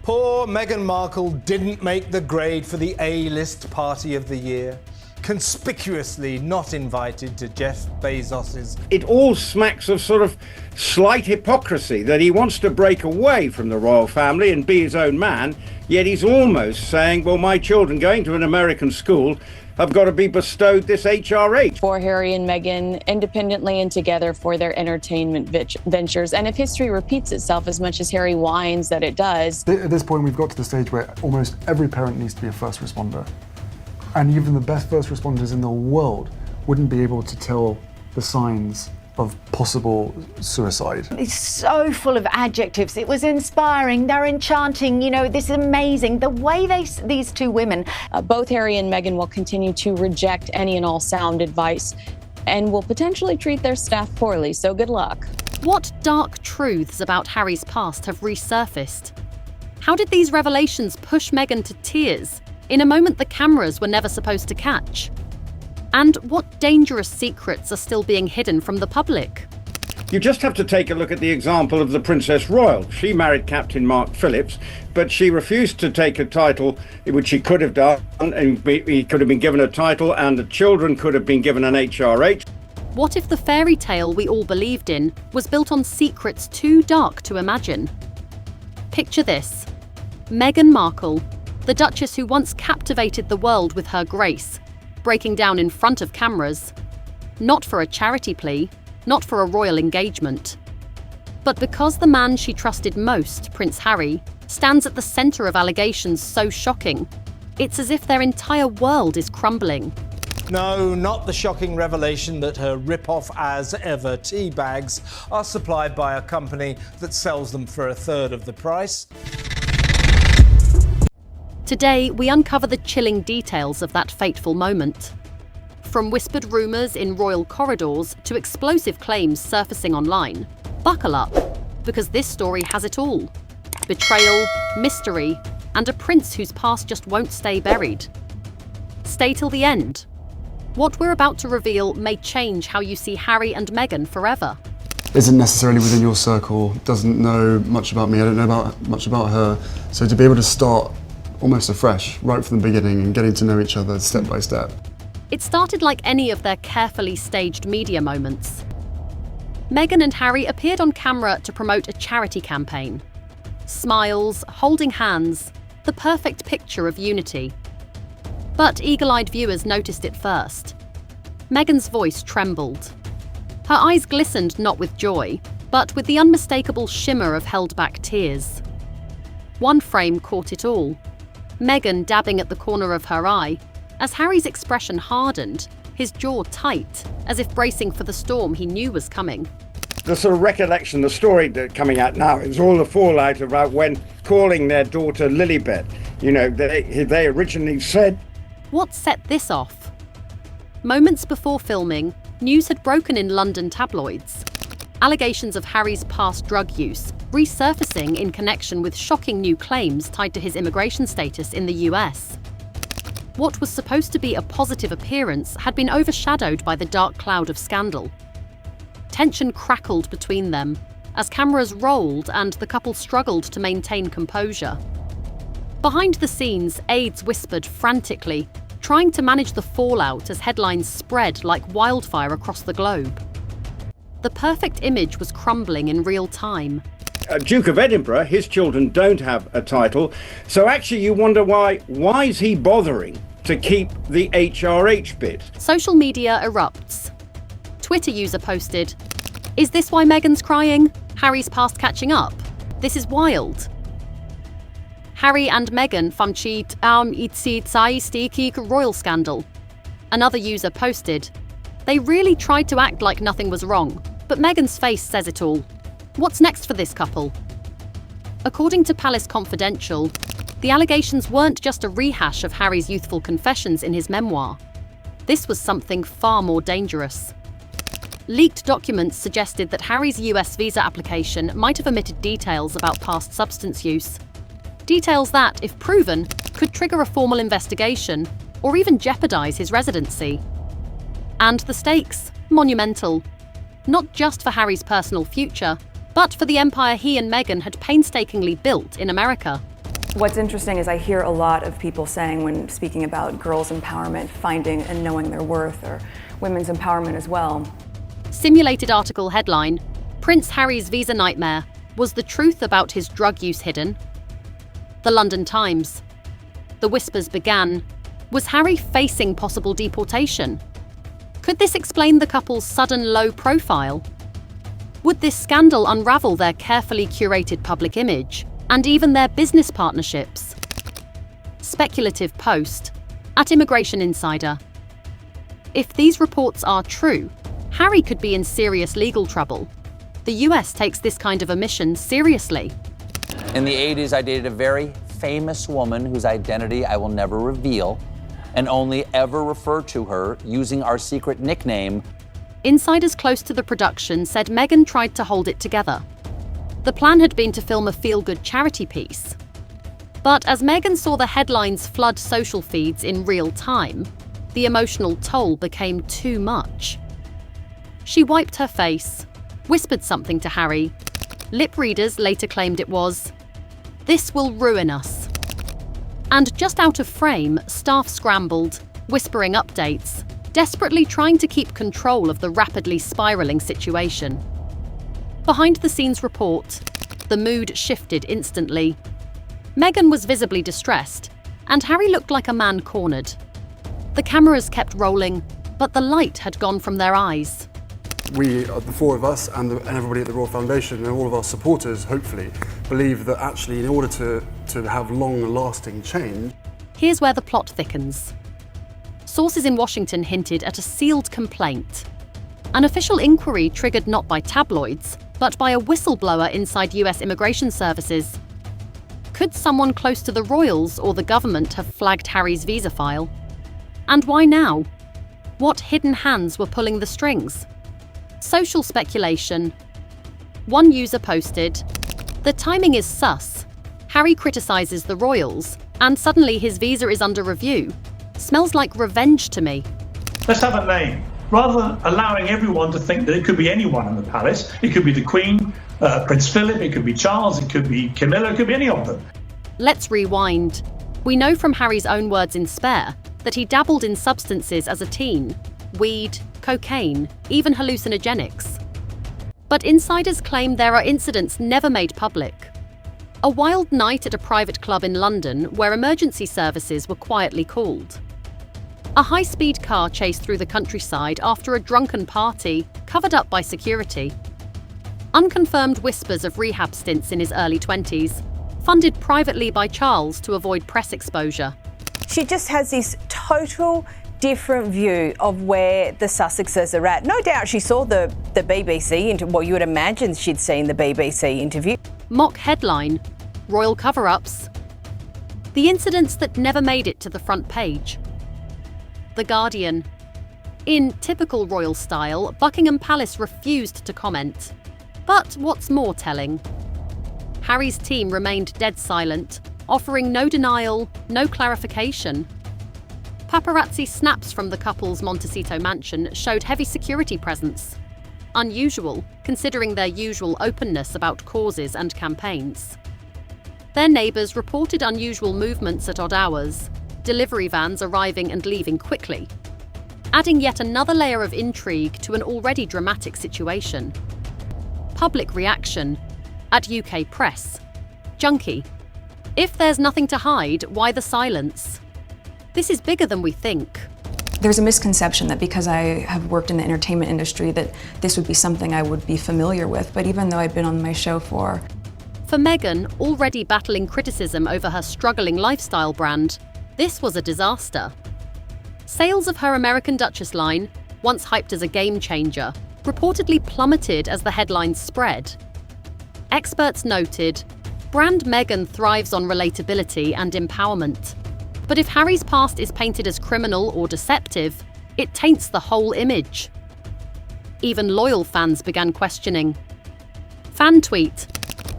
Poor Meghan Markle didn't make the grade for the A-list party of the year. Conspicuously not invited to Jeff Bezos's. It all smacks of sort of slight hypocrisy that he wants to break away from the royal family and be his own man, yet he's almost saying, well, my children going to an American school have got to be bestowed this HRH. For Harry and Meghan, independently and together for their entertainment ventures. And if history repeats itself as much as Harry whines that it does. At this point, we've got to the stage where almost every parent needs to be a first responder. And even the best first responders in the world wouldn't be able to tell the signs of possible suicide. It's so full of adjectives. It was inspiring, they're enchanting, you know, this is amazing. The way these two women... Both Harry and Meghan will continue to reject any and all sound advice and will potentially treat their staff poorly, so good luck. What dark truths about Harry's past have resurfaced? How did these revelations push Meghan to tears in a moment the cameras were never supposed to catch? And what dangerous secrets are still being hidden from the public? You just have to take a look at the example of the Princess Royal. She married Captain Mark Phillips, but she refused to take a title, which she could have done, and he could have been given a title, and the children could have been given an HRH. What if the fairy tale we all believed in was built on secrets too dark to imagine? Picture this: Meghan Markle, the Duchess who once captivated the world with her grace, breaking down in front of cameras, not for a charity plea, not for a royal engagement, but because the man she trusted most, Prince Harry, stands at the centre of allegations so shocking, it's as if their entire world is crumbling. No, not the shocking revelation that her rip-off as ever tea bags are supplied by a company that sells them for a third of the price. Today, we uncover the chilling details of that fateful moment. From whispered rumours in royal corridors to explosive claims surfacing online, buckle up, because this story has it all. Betrayal, mystery, and a prince whose past just won't stay buried. Stay till the end. What we're about to reveal may change how you see Harry and Meghan forever. Isn't necessarily within your circle, doesn't know much about me, I don't know much about her. So to be able to start almost afresh, right from the beginning, and getting to know each other step by step. It started like any of their carefully staged media moments. Meghan and Harry appeared on camera to promote a charity campaign. Smiles, holding hands, the perfect picture of unity. But eagle-eyed viewers noticed it first. Meghan's voice trembled. Her eyes glistened not with joy, but with the unmistakable shimmer of held-back tears. One frame caught it all. Meghan dabbing at the corner of her eye, as Harry's expression hardened, his jaw tight, as if bracing for the storm he knew was coming. The sort of recollection, the story that's coming out now is all the fallout about when calling their daughter Lilibet. You know, they originally said... What set this off? Moments before filming, news had broken in London tabloids. Allegations of Harry's past drug use resurfacing in connection with shocking new claims tied to his immigration status in the US. What was supposed to be a positive appearance had been overshadowed by the dark cloud of scandal. Tension crackled between them as cameras rolled and the couple struggled to maintain composure. Behind the scenes, aides whispered frantically, trying to manage the fallout as headlines spread like wildfire across the globe. The perfect image was crumbling in real time. Duke of Edinburgh, his children don't have a title, so actually you wonder why is he bothering to keep the HRH bit? Social media erupts. Twitter user posted, "Is this why Meghan's crying? Harry's past catching up? This is wild." Harry and Meghan famchit itsi royal scandal. Another user posted, "They really tried to act like nothing was wrong, but Meghan's face says it all. What's next for this couple?" According to Palace Confidential, the allegations weren't just a rehash of Harry's youthful confessions in his memoir. This was something far more dangerous. Leaked documents suggested that Harry's US visa application might have omitted details about past substance use. Details that, if proven, could trigger a formal investigation or even jeopardize his residency. And the stakes, monumental. Not just for Harry's personal future, but for the empire he and Meghan had painstakingly built in America. What's interesting is I hear a lot of people saying, when speaking about girls' empowerment, finding and knowing their worth, or women's empowerment as well. Simulated article headline: Prince Harry's visa nightmare. Was the truth about his drug use hidden? The London Times. The whispers began. Was Harry facing possible deportation? Could this explain the couple's sudden low profile? Would this scandal unravel their carefully curated public image and even their business partnerships? Speculative post at Immigration Insider. If these reports are true, Harry could be in serious legal trouble. The US takes this kind of omission seriously. In the 80s, I dated a very famous woman whose identity I will never reveal and only ever refer to her using our secret nickname. Insiders close to the production said Meghan tried to hold it together. The plan had been to film a feel-good charity piece. But as Meghan saw the headlines flood social feeds in real time, the emotional toll became too much. She wiped her face, whispered something to Harry. Lip readers later claimed it was, "This will ruin us." And just out of frame, staff scrambled, whispering updates, desperately trying to keep control of the rapidly spiralling situation. Behind-the-scenes report, the mood shifted instantly. Meghan was visibly distressed, and Harry looked like a man cornered. The cameras kept rolling, but the light had gone from their eyes. We, the four of us and everybody at the Royal Foundation and all of our supporters, hopefully, believe that actually in order to have long-lasting change... Here's where the plot thickens. Sources in Washington hinted at a sealed complaint. An official inquiry triggered not by tabloids, but by a whistleblower inside US immigration services. Could someone close to the royals or the government have flagged Harry's visa file? And why now? What hidden hands were pulling the strings? Social speculation. One user posted, "The timing is sus. Harry criticises the royals, and suddenly his visa is under review. Smells like revenge to me." Let's have a name. Rather than allowing everyone to think that it could be anyone in the palace, it could be the Queen, Prince Philip, it could be Charles, it could be Camilla, it could be any of them. Let's rewind. We know from Harry's own words in Spare that he dabbled in substances as a teen. Weed, cocaine, even hallucinogenics. But insiders claim there are incidents never made public. A wild night at a private club in London where emergency services were quietly called. A high-speed car chased through the countryside after a drunken party, covered up by security. Unconfirmed whispers of rehab stints in his early 20s, funded privately by Charles to avoid press exposure. She just has this total different view of where the Sussexes are at. No doubt she saw the BBC interview. Well, you would imagine she'd seen the BBC interview. Mock headline, Royal cover-ups. The incidents that never made it to the front page. The Guardian. In typical royal style, Buckingham Palace refused to comment. But what's more telling? Harry's team remained dead silent, offering no denial, no clarification. Paparazzi snaps from the couple's Montecito mansion showed heavy security presence. Unusual, considering their usual openness about causes and campaigns. Their neighbours reported unusual movements at odd hours, delivery vans arriving and leaving quickly, adding yet another layer of intrigue to an already dramatic situation. Public reaction at UK press. Junkie. If there's nothing to hide, why the silence? This is bigger than we think. There's a misconception that because I have worked in the entertainment industry that this would be something I would be familiar with, but even though I'd been on my show for Meghan, already battling criticism over her struggling lifestyle brand, this was a disaster. Sales of her American Duchess line, once hyped as a game changer, reportedly plummeted as the headlines spread. Experts noted, brand Meghan thrives on relatability and empowerment. But if Harry's past is painted as criminal or deceptive, it taints the whole image. Even loyal fans began questioning. Fan tweet,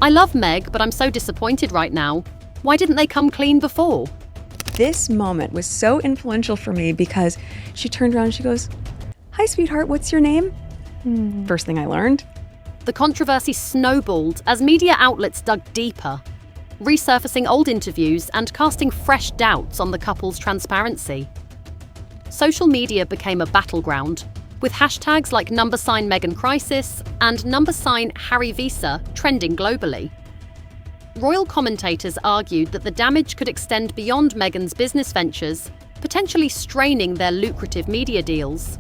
"I love Meg, but I'm so disappointed right now. Why didn't they come clean before?" This moment was so influential for me because she turned around and she goes, "Hi, sweetheart, what's your name?" First thing I learned. The controversy snowballed as media outlets dug deeper. resurfacing old interviews and casting fresh doubts on the couple's transparency. Social media became a battleground, with hashtags like #Meghan Crisis and #Harry Visa trending globally. Royal commentators argued that the damage could extend beyond Meghan's business ventures, potentially straining their lucrative media deals.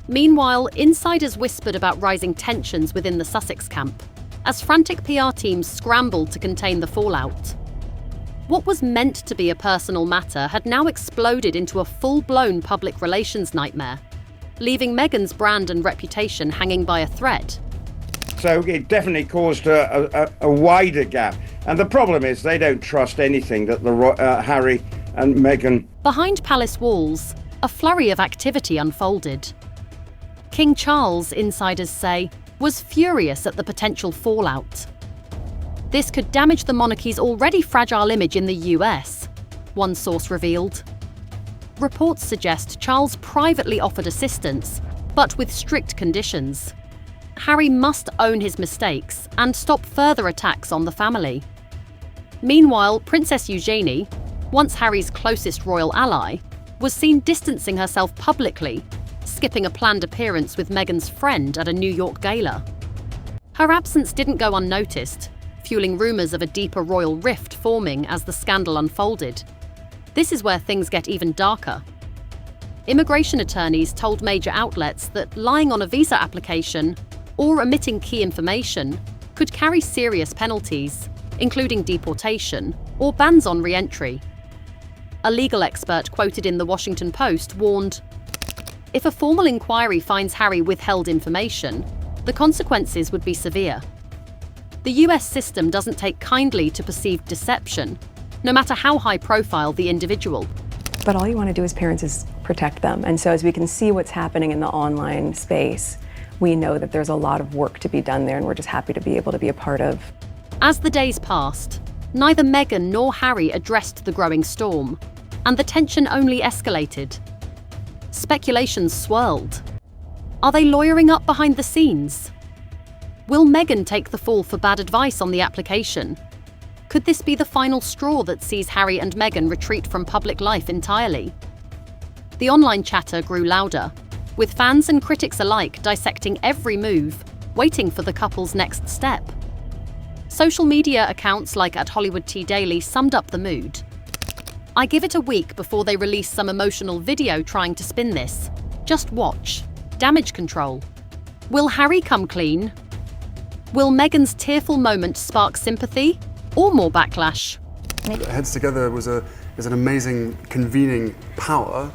Meanwhile, insiders whispered about rising tensions within the Sussex camp, as frantic PR teams scrambled to contain the fallout. What was meant to be a personal matter had now exploded into a full-blown public relations nightmare, leaving Meghan's brand and reputation hanging by a thread. So it definitely caused a wider gap. And the problem is they don't trust anything that Harry and Meghan... Behind palace walls, a flurry of activity unfolded. King Charles, insiders say, was furious at the potential fallout. This could damage the monarchy's already fragile image in the US, one source revealed. Reports suggest Charles privately offered assistance, but with strict conditions. Harry must own his mistakes and stop further attacks on the family. Meanwhile, Princess Eugenie, once Harry's closest royal ally, was seen distancing herself publicly, skipping a planned appearance with Meghan's friend at a New York gala. Her absence didn't go unnoticed, fueling rumours of a deeper royal rift forming as the scandal unfolded. This is where things get even darker. Immigration attorneys told major outlets that lying on a visa application or omitting key information could carry serious penalties, including deportation or bans on re-entry. A legal expert quoted in The Washington Post warned, "If a formal inquiry finds Harry withheld information, the consequences would be severe." The US system doesn't take kindly to perceived deception, no matter how high profile the individual. But all you want to do as parents is protect them. And so as we can see what's happening in the online space, we know that there's a lot of work to be done there, and we're just happy to be able to be a part of. As the days passed, neither Meghan nor Harry addressed the growing storm, and the tension only escalated. Speculations swirled. Are they lawyering up behind the scenes? Will Meghan take the fall for bad advice on the application? Could this be the final straw that sees Harry and Meghan retreat from public life entirely? The online chatter grew louder, with fans and critics alike dissecting every move, waiting for the couple's next step. Social media accounts like @HollywoodTDaily summed up the mood. "I give it a week before they release some emotional video trying to spin this. Just watch. Damage control. Will Harry come clean? Will Meghan's tearful moment spark sympathy or more backlash?" Heads Together is an amazing convening power,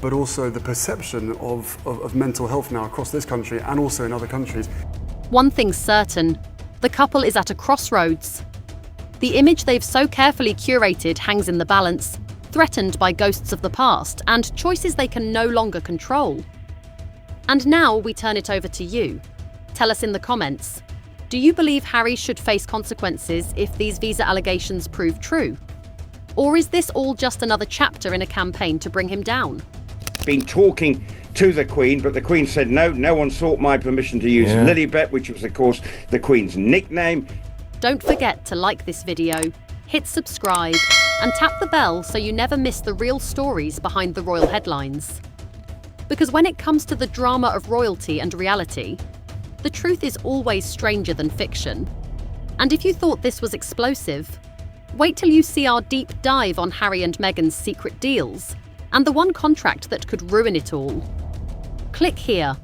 but also the perception of mental health now across this country and also in other countries. One thing's certain, the couple is at a crossroads. The image they've so carefully curated hangs in the balance, threatened by ghosts of the past and choices they can no longer control. And now we turn it over to you. Tell us in the comments, do you believe Harry should face consequences if these visa allegations prove true? Or is this all just another chapter in a campaign to bring him down? Been talking to the Queen, but the Queen said no one sought my permission to use Lilibet, which was of course the Queen's nickname. Don't forget to like this video, hit subscribe, and tap the bell so you never miss the real stories behind the royal headlines. Because when it comes to the drama of royalty and reality, the truth is always stranger than fiction. And if you thought this was explosive, wait till you see our deep dive on Harry and Meghan's secret deals and the one contract that could ruin it all. Click here